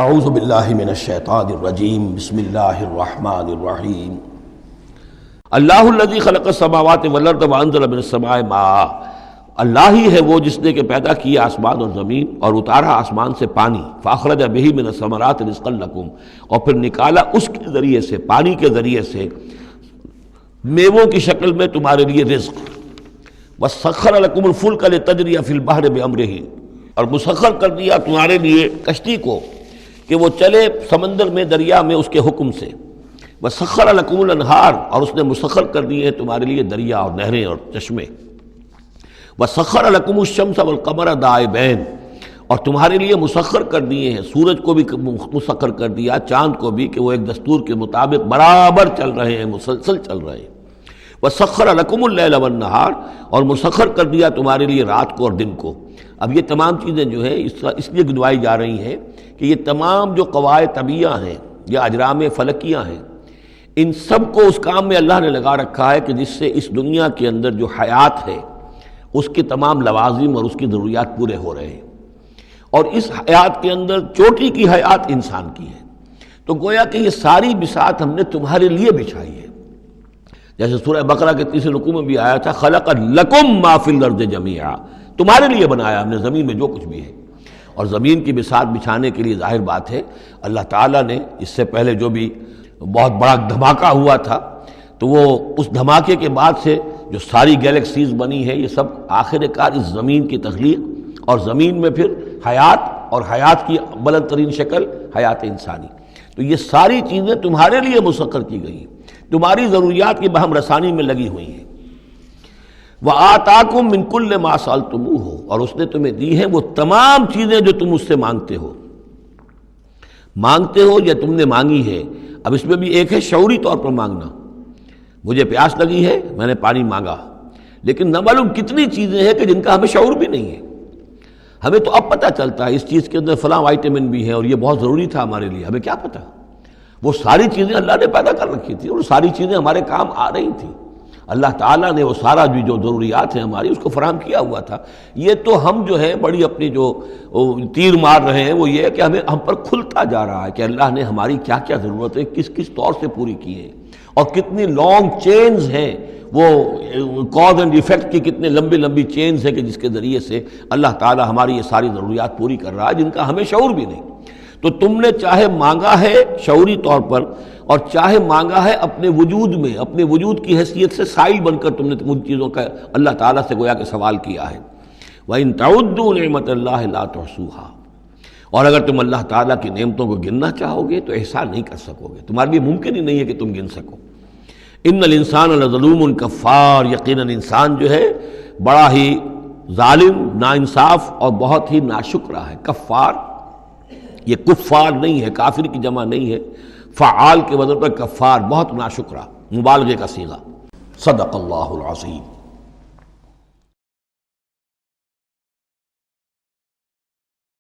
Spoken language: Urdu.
اعوذ باللہ من الشیطان الرجیم بسم اللہ الرحمن الرحیم اللہ الذی خلق السماوات والارض وانزل من السماء ماء، اللہ ہی ہے وہ جس نے کہ پیدا کیا آسمان اور زمین اور اتارا آسمان سے پانی، فاخرج بہ من الثمرات رزقا لکم، اور پھر نکالا اس کے ذریعے سے، پانی کے ذریعے سے میووں کی شکل میں تمہارے لیے رزق، وسخر لکم الفلک لتجری فی البحر بامرہ، اور مسخر کر دیا تمہارے لیے کشتی کو کہ وہ چلے سمندر میں، دریا میں اس کے حکم سے، وسخر لکم الانہار، اور اس نے مسخر کر دیے ہیں تمہارے لیے دریا اور نہریں اور چشمے، وسخر لکم الشمس والقمر دائبین، اور تمہارے لیے مسخر کر دیے ہیں سورج کو بھی مسخر کر دیا، چاند کو بھی، کہ وہ ایک دستور کے مطابق برابر چل رہے ہیں، مسلسل چل رہے ہیں، وسخر لکم اللیل والنہار، اور مسخر کر دیا تمہارے لیے رات کو اور دن کو۔ اب یہ تمام چیزیں جو ہیں اس لیے گنوائی جا رہی ہیں کہ یہ تمام جو قواعد طبیعہ ہیں یا اجرام فلکیہ ہیں، ان سب کو اس کام میں اللہ نے لگا رکھا ہے کہ جس سے اس دنیا کے اندر جو حیات ہے اس کے تمام لوازم اور اس کی ضروریات پورے ہو رہے ہیں، اور اس حیات کے اندر چوٹی کی حیات انسان کی ہے۔ تو گویا کہ یہ ساری بساط ہم نے تمہارے لیے بچھائی ہے، جیسے سورہ بقرہ کے 30 رکوع میں بھی آیا تھا، خلق لکم ما فی الارض جمیعا، تمہارے لیے بنایا ہم نے زمین میں جو کچھ بھی ہے۔ اور زمین کی بساط بچھانے کے لیے ظاہر بات ہے اللہ تعالیٰ نے اس سے پہلے جو بھی بہت بڑا دھماکہ ہوا تھا، تو وہ اس دھماکے کے بعد سے جو ساری گیلیکسیز بنی ہے، یہ سب آخر کار اس زمین کی تخلیق، اور زمین میں پھر حیات، اور حیات کی بلند ترین شکل حیات انسانی۔ تو یہ ساری چیزیں تمہارے لیے مسخر کی گئی، تمہاری ضروریات کی بہم رسانی میں لگی ہوئی ہیں۔ وَآتَاكُم مِّن كُلِّ مَا سَأَلْتُمُوهُ، اور اس نے تمہیں دی ہیں وہ تمام چیزیں جو تم اس سے مانگتے ہو یا تم نے مانگی ہے۔ اب اس میں بھی ایک ہے شعوری طور پر مانگنا، مجھے پیاس لگی ہے، میں نے پانی مانگا، لیکن نہ معلوم کتنی چیزیں ہیں کہ جن کا ہمیں شعور بھی نہیں ہے۔ ہمیں تو اب پتہ چلتا ہے اس چیز کے اندر فلاں وائٹامن بھی ہے اور یہ بہت ضروری تھا ہمارے لیے، ہمیں کیا پتہ؟ وہ ساری چیزیں اللہ نے پیدا کر رکھی تھی اور ساری چیزیں ہمارے کام آ رہی تھیں، اللہ تعالیٰ نے وہ سارا بھی جو ضروریات ہیں ہماری اس کو فراہم کیا ہوا تھا۔ یہ تو ہم جو ہے بڑی اپنی جو تیر مار رہے ہیں وہ یہ ہے کہ ہم پر کھلتا جا رہا ہے کہ اللہ نے ہماری کیا کیا ضرورتیں کس کس طور سے پوری کی ہیں، اور کتنی لانگ چینز ہیں، وہ کاز اینڈ ایفیکٹ کی کتنے لمبی چینز ہیں کہ جس کے ذریعے سے اللہ تعالیٰ ہماری یہ ساری ضروریات پوری کر رہا ہے جن کا ہمیں شعور بھی نہیں۔ تو تم نے چاہے مانگا ہے شعوری طور پر، اور چاہے مانگا ہے اپنے وجود میں، اپنے وجود کی حیثیت سے سائل بن کر تم نے ان چیزوں کا اللہ تعالیٰ سے گویا کہ سوال کیا ہے۔ وَإِن تَعُدُّوا نِعْمَتَ اللَّهِ لَا تُحْصُوهَا، اور اگر تم اللہ تعالیٰ کی نعمتوں کو گننا چاہو گے تو احسان نہیں کر سکو گے، تمہارے لیے ممکن ہی نہیں ہے کہ تم گن سکو۔ ان الانسان لظلوم کفار، یقیناً انسان جو ہے بڑا ہی ظالم، ناانصاف اور بہت ہی ناشکرا ہے۔ کفار، یہ کفار نہیں ہے، کافر کی جمع نہیں ہے، فعال کے وزن پر کفار، بہت ناشکرا، مبالغے کا صیغہ۔ صدق اللہ العظیم۔